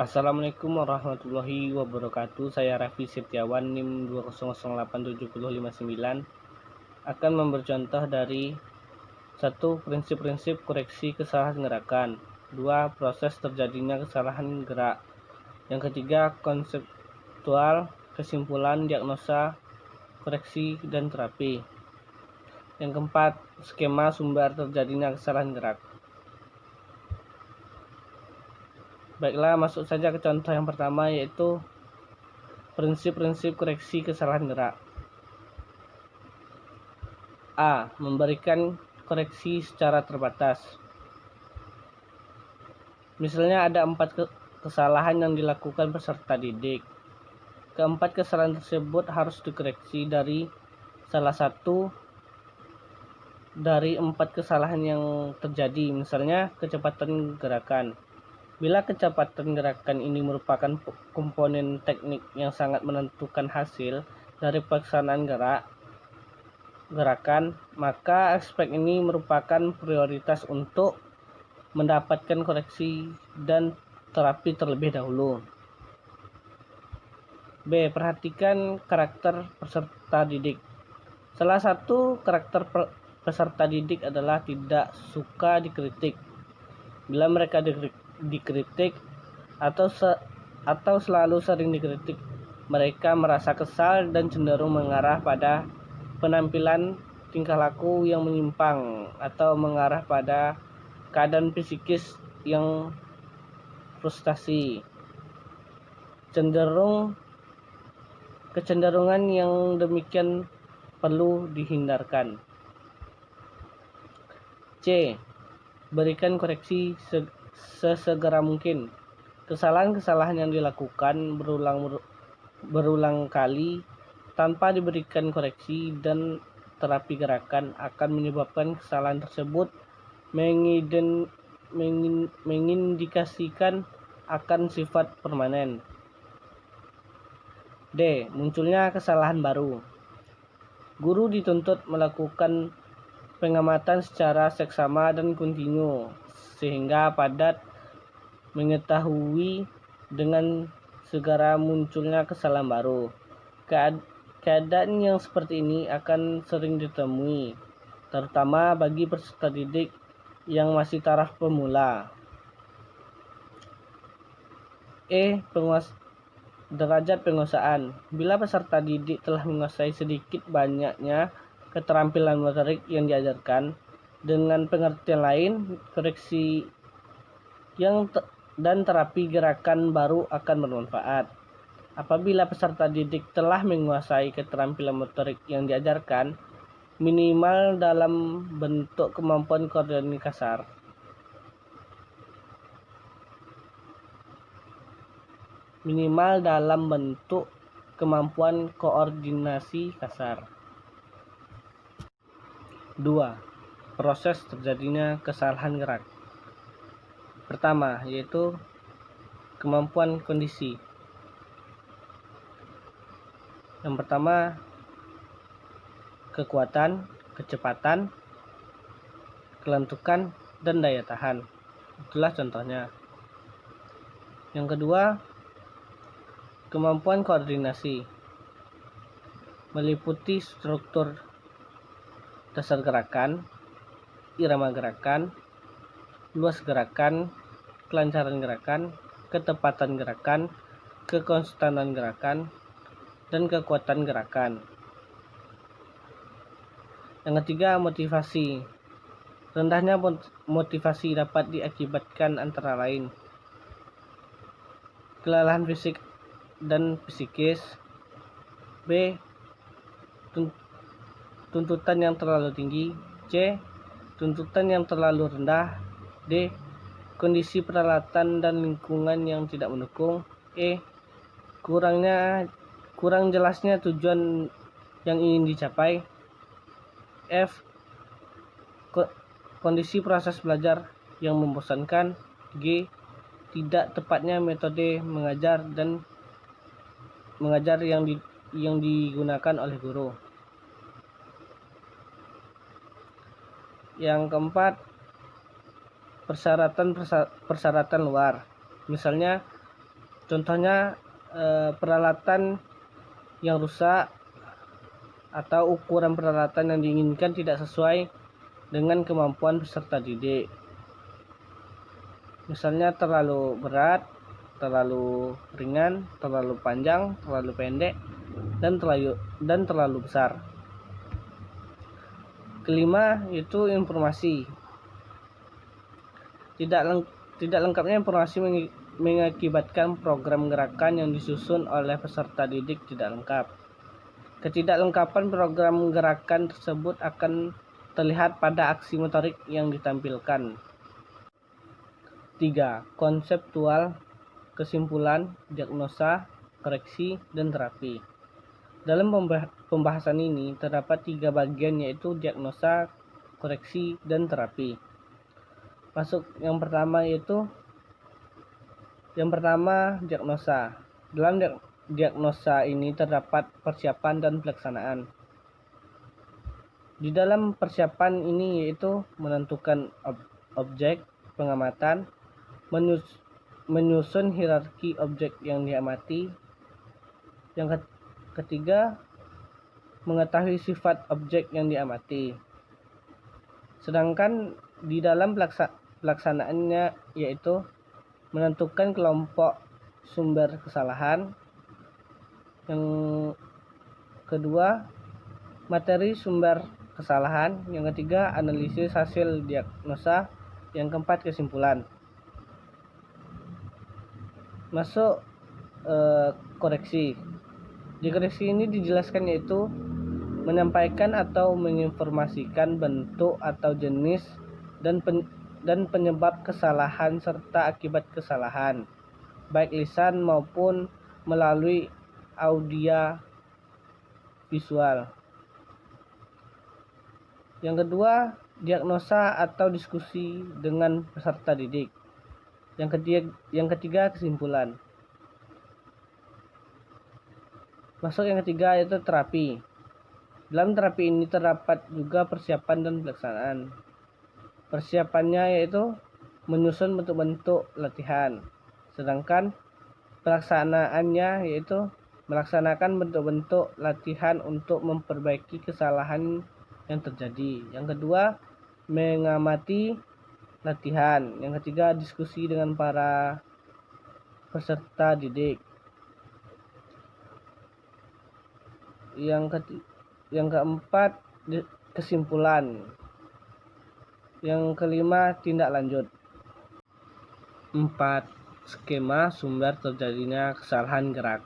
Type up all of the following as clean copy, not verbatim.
Assalamualaikum warahmatullahi wabarakatuh. Saya Raffi Setiawan, NIM 2008759, akan memberi contoh dari 1. Prinsip-prinsip koreksi kesalahan gerakan. 2. Proses terjadinya kesalahan gerak. Yang ketiga, konseptual, kesimpulan, diagnosa, koreksi, dan terapi. Yang keempat, skema sumber terjadinya kesalahan gerak. Baiklah, masuk saja ke contoh yang pertama, yaitu prinsip-prinsip koreksi kesalahan gerak. A. Memberikan koreksi secara terbatas. Misalnya ada 4 kesalahan yang dilakukan peserta didik. Keempat kesalahan tersebut harus dikoreksi dari salah satu dari 4 kesalahan yang terjadi, misalnya kecepatan gerakan. Bila kecepatan gerakan ini merupakan komponen teknik yang sangat menentukan hasil dari pelaksanaan gerakan, maka aspek ini merupakan prioritas untuk mendapatkan koreksi dan terapi terlebih dahulu. B. Perhatikan karakter peserta didik. Salah satu karakter peserta didik adalah tidak suka dikritik. Bila mereka dikritik atau selalu sering dikritik, mereka merasa kesal dan cenderung mengarah pada penampilan tingkah laku yang menyimpang atau mengarah pada keadaan psikis yang frustasi. Kecenderungan yang demikian perlu dihindarkan. C. Berikan koreksi sesegera mungkin. Kesalahan-kesalahan yang dilakukan berulang kali tanpa diberikan koreksi dan terapi gerakan akan menyebabkan kesalahan tersebut mengindikasikan akan sifat permanen. D. Munculnya kesalahan baru. Guru dituntut melakukan pengamatan secara seksama dan kontinu sehingga dapat mengetahui dengan segera munculnya kesalahan baru. Keadaan yang seperti ini akan sering ditemui, terutama bagi peserta didik yang masih taraf pemula. E. Derajat penguasaan. Bila peserta didik telah menguasai sedikit banyaknya keterampilan motorik yang diajarkan, dengan pengertian lain, koreksi dan terapi gerakan baru akan bermanfaat. Apabila peserta didik telah menguasai keterampilan motorik yang diajarkan, minimal dalam bentuk kemampuan koordinasi kasar. Minimal dalam bentuk kemampuan koordinasi kasar. 2. Proses terjadinya kesalahan gerak. Pertama, yaitu kemampuan kondisi. Yang pertama, kekuatan, kecepatan, kelentukan, dan daya tahan. Itulah contohnya. Yang kedua, kemampuan koordinasi, meliputi struktur dasar gerakan, irama gerakan, luas gerakan, kelancaran gerakan, ketepatan gerakan, kekonstanan gerakan, dan kekuatan gerakan. Yang ketiga, motivasi. Rendahnya motivasi dapat diakibatkan antara lain kelelahan fisik dan psikis. B. Tuntutan yang terlalu tinggi. C. Tuntutan yang terlalu rendah. D. Kondisi peralatan dan lingkungan yang tidak mendukung. E. Kurang jelasnya tujuan yang ingin dicapai. F. Kondisi proses belajar yang membosankan. G. Tidak tepatnya metode mengajar yang digunakan oleh guru. Yang keempat, persyaratan luar. Misalnya Contohnya peralatan yang rusak atau ukuran peralatan yang diinginkan tidak sesuai dengan kemampuan peserta didik. Misalnya terlalu berat, terlalu ringan, terlalu panjang, terlalu pendek, dan terlalu besar. Kelima yaitu informasi. Tidak lengkapnya informasi mengakibatkan program gerakan yang disusun oleh peserta didik tidak lengkap. Ketidaklengkapan program gerakan tersebut akan terlihat pada aksi motorik yang ditampilkan. 3. Konseptual, kesimpulan, diagnosa, koreksi, dan terapi. Dalam pembahasan ini terdapat 3 bagian, yaitu diagnosa, koreksi, dan terapi. Masuk yang pertama yaitu diagnosa. Dalam diagnosa ini terdapat persiapan dan pelaksanaan. Di dalam persiapan ini yaitu menentukan objek pengamatan, menyusun hierarki objek yang diamati. Yang ketiga, mengetahui sifat objek yang diamati. Sedangkan di dalam pelaksanaannya yaitu menentukan kelompok sumber kesalahan. Yang kedua, materi sumber kesalahan. Yang ketiga, analisis hasil diagnosa. Yang keempat, kesimpulan. Masuk koreksi. Di koreksi ini dijelaskan yaitu menyampaikan atau menginformasikan bentuk atau jenis dan penyebab kesalahan serta akibat kesalahan, baik lisan maupun melalui audio visual. Yang kedua, diagnosa atau diskusi dengan peserta didik. Yang ketiga, kesimpulan. Masuk yang ketiga yaitu terapi. Dalam terapi ini terdapat juga persiapan dan pelaksanaan. Persiapannya yaitu menyusun bentuk-bentuk latihan. Sedangkan pelaksanaannya yaitu melaksanakan bentuk-bentuk latihan untuk memperbaiki kesalahan yang terjadi. Yang kedua, mengamati latihan. Yang ketiga, diskusi dengan para peserta didik. Yang keempat, kesimpulan. Yang kelima, tindak lanjut. 4. Skema sumber terjadinya kesalahan gerak.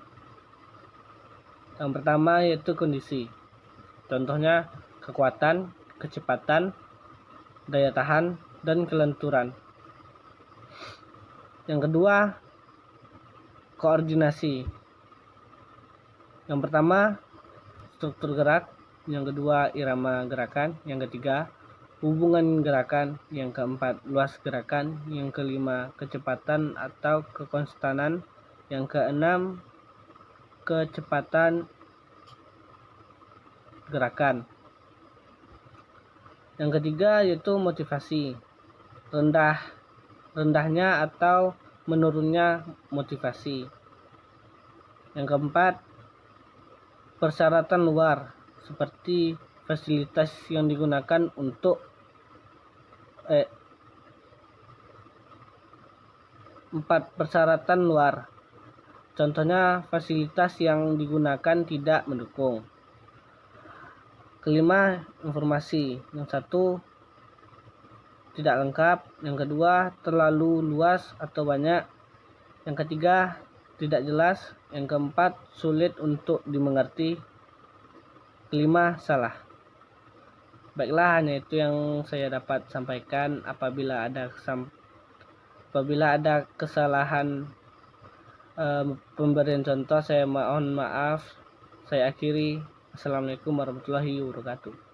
Yang pertama yaitu kondisi. Contohnya kekuatan, kecepatan, daya tahan, dan kelenturan. Yang kedua, koordinasi. Yang pertama, struktur gerak. Yang kedua, irama gerakan. Yang ketiga, hubungan gerakan. Yang keempat, luas gerakan. Yang kelima, kecepatan atau kekonstanan. Yang keenam, kecepatan gerakan. Yang ketiga yaitu motivasi. Rendahnya atau menurunnya motivasi. Yang keempat, persyaratan luar seperti fasilitas yang digunakan untuk 4. Persyaratan luar. Contohnya fasilitas yang digunakan tidak mendukung. Kelima, informasi. Yang satu, tidak lengkap. Yang kedua, terlalu luas atau banyak. Yang ketiga, tidak jelas. Yang keempat, sulit untuk dimengerti. Kelima, salah. Baiklah, hanya itu yang saya dapat sampaikan. Apabila ada kesalahan pemberian contoh, saya mohon maaf. Saya akhiri. Assalamualaikum warahmatullahi wabarakatuh.